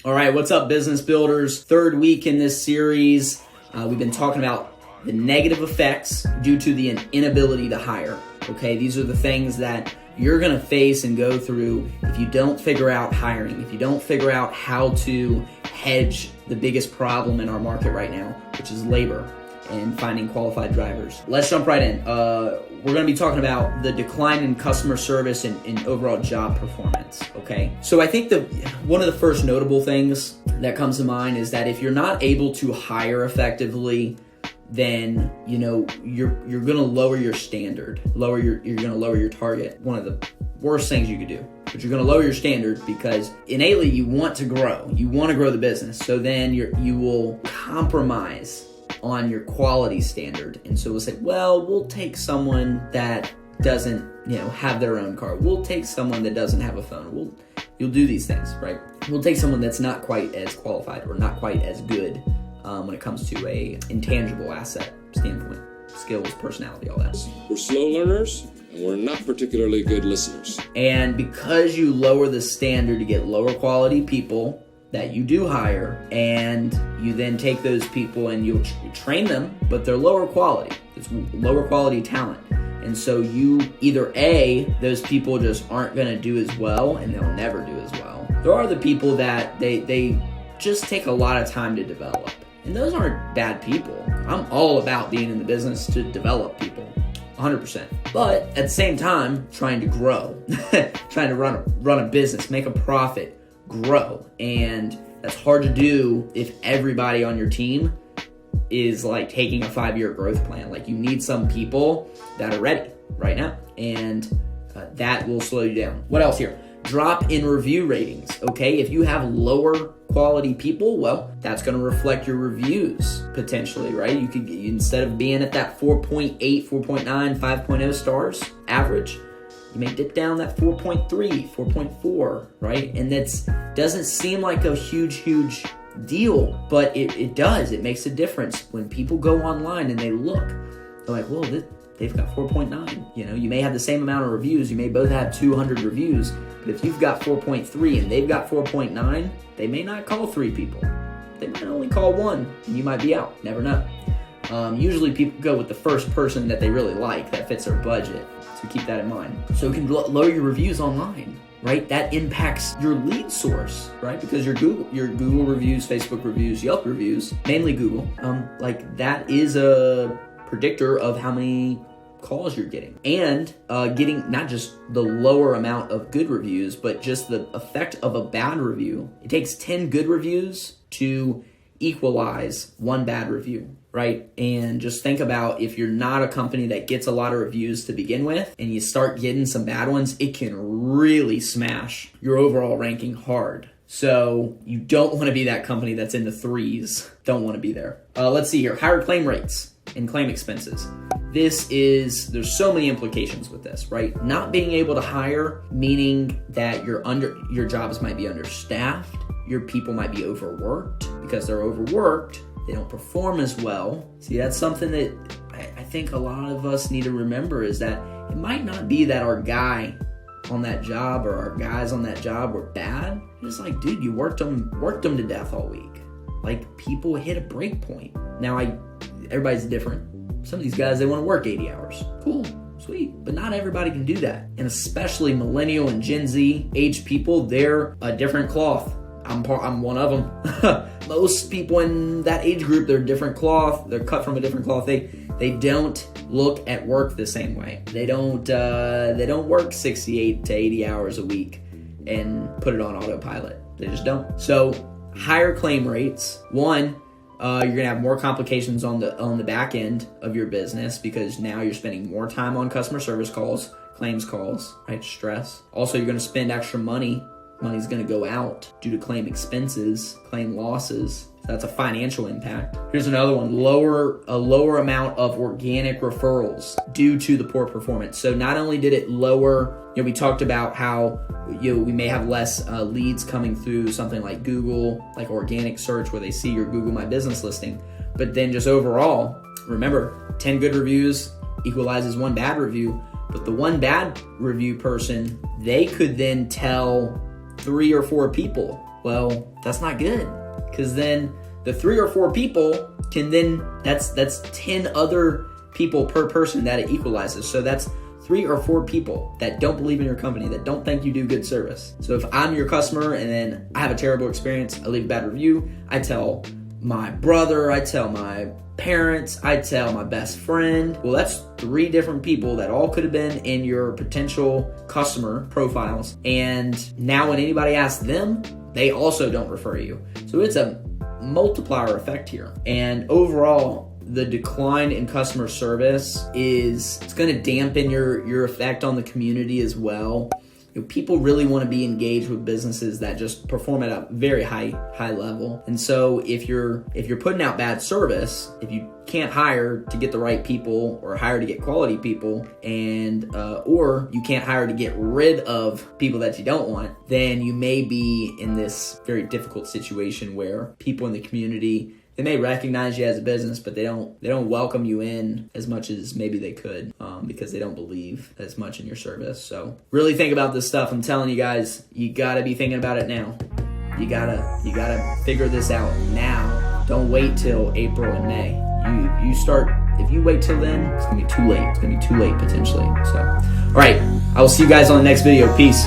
All right, what's up, business builders? Third week in this series. We've been talking about the negative effects due to the inability to hire. Okay, these are the things that you're going to face and go through if you don't figure out hiring, if you don't figure out how to hedge the biggest problem in our market right now, which is labor and finding qualified drivers. Let's jump right in. We're going to be talking about the decline in customer service and overall job performance, okay? So I think one of the first notable things that comes to mind is that if you're not able to hire effectively, then you're going to lower your standard, you're going to lower your target. One of the worst things you could do, but you're going to lower your standard because innately you want to grow. You want to grow the business. So then you will compromise on your quality standard. And so we'll say, well, we'll take someone that doesn't, have their own car. We'll take someone that doesn't have a phone. You'll do these things, right? We'll take someone that's not quite as qualified or not quite as good when it comes to a intangible asset standpoint, skills, personality, all that. We're slow learners and we're not particularly good listeners. And because you lower the standard to get lower quality people that you do hire, and you then take those people and you train them, but they're lower quality. It's lower quality talent. And so you either those people just aren't going to do as well and they'll never do as well. There are the people that they just take a lot of time to develop. And those aren't bad people. I'm all about being in the business to develop people, 100%. But at the same time, trying to grow, trying to run a business, make a profit, grow. And that's hard to do if everybody on your team is like taking a 5-year growth plan. Like you need some people that are ready right now, and that will slow you down. What else here? Drop in review ratings. Okay, if you have lower quality people, well, that's going to reflect your reviews potentially, right? You could, instead of being at that 4.8, 4.9, 5.0 stars average, you may dip down that 4.3, 4.4, right? And that doesn't seem like a huge deal, but it does. It makes a difference. When people go online and they look, they're like, whoa, they've got 4.9. You may have the same amount of reviews. You may both have 200 reviews, but if you've got 4.3 and they've got 4.9, they may not call 3 people. They might only call 1, and you might be out. Never know. Usually people go with the first person that they really like, that fits their budget. So keep that in mind. So you can lower your reviews online, right? That impacts your lead source, right? Because your Google reviews, Facebook reviews, Yelp reviews, mainly Google, that is a predictor of how many calls you're getting. And getting not just the lower amount of good reviews, but just the effect of a bad review. It takes 10 good reviews to equalize 1 bad review, right? And just think about, if you're not a company that gets a lot of reviews to begin with and you start getting some bad ones, it can really smash your overall ranking hard. So you don't want to be that company that's in the 3s. Don't want to be there. Let's see here. Higher claim rates and claim expenses. There's so many implications with this, right? Not being able to hire, meaning that your jobs might be understaffed. Your people might be overworked. Because they're overworked, they don't perform as well. See, that's something that I think a lot of us need to remember, is that it might not be that our guy on that job or our guys on that job were bad. It's like, dude, you worked them to death all week. Like, people hit a break point. Now, everybody's different. Some of these guys, they want to work 80 hours. Cool, sweet. But not everybody can do that. And especially millennial and Gen Z age people, they're a different cloth. I'm one of them. Most people in that age group, they're different cloth. They're cut from a different cloth. They don't look at work the same way. They don't work 68 to 80 hours a week and put it on autopilot. They just don't. So higher claim rates. One, you're gonna have more complications on the back end of your business, because now you're spending more time on customer service calls, claims calls, right? Stress. Also, you're gonna spend extra money. Money's going to go out due to claim expenses, claim losses. So that's a financial impact. Here's another one. A lower amount of organic referrals due to the poor performance. So not only did it lower, we talked about how we may have less leads coming through something like Google, like organic search, where they see your Google My Business listing. But then just overall, remember, 10 good reviews equalizes 1 bad review. But the 1 bad review person, they could then tell 3 or 4 people Well, that's not good, because then the 3 or 4 people can then, that's 10 other people per person that it equalizes. So that's 3 or 4 people that don't believe in your company, that don't think you do good service. So if I'm your customer and then I have a terrible experience, I leave a bad review, I tell my brother, I tell my parents, I tell my best friend. Well, that's 3 different people that all could have been in your potential customer profiles. And now when anybody asks them, they also don't refer you. So it's a multiplier effect here. And overall, the decline in customer service it's going to dampen your effect on the community as well. People really want to be engaged with businesses that just perform at a very high level. And so if you're putting out bad service, if you can't hire to get the right people or hire to get quality people, and or you can't hire to get rid of people that you don't want, then you may be in this very difficult situation where people in the community, they may recognize you as a business, but they don't welcome you in as much as maybe they could, because they don't believe as much in your service. So really think about this stuff. I'm telling you guys, you gotta be thinking about it now. You gotta figure this out now. Don't wait till April and May. You start, if you wait till then, it's gonna be too late. It's gonna be too late potentially. So, all right, I will see you guys on the next video. Peace.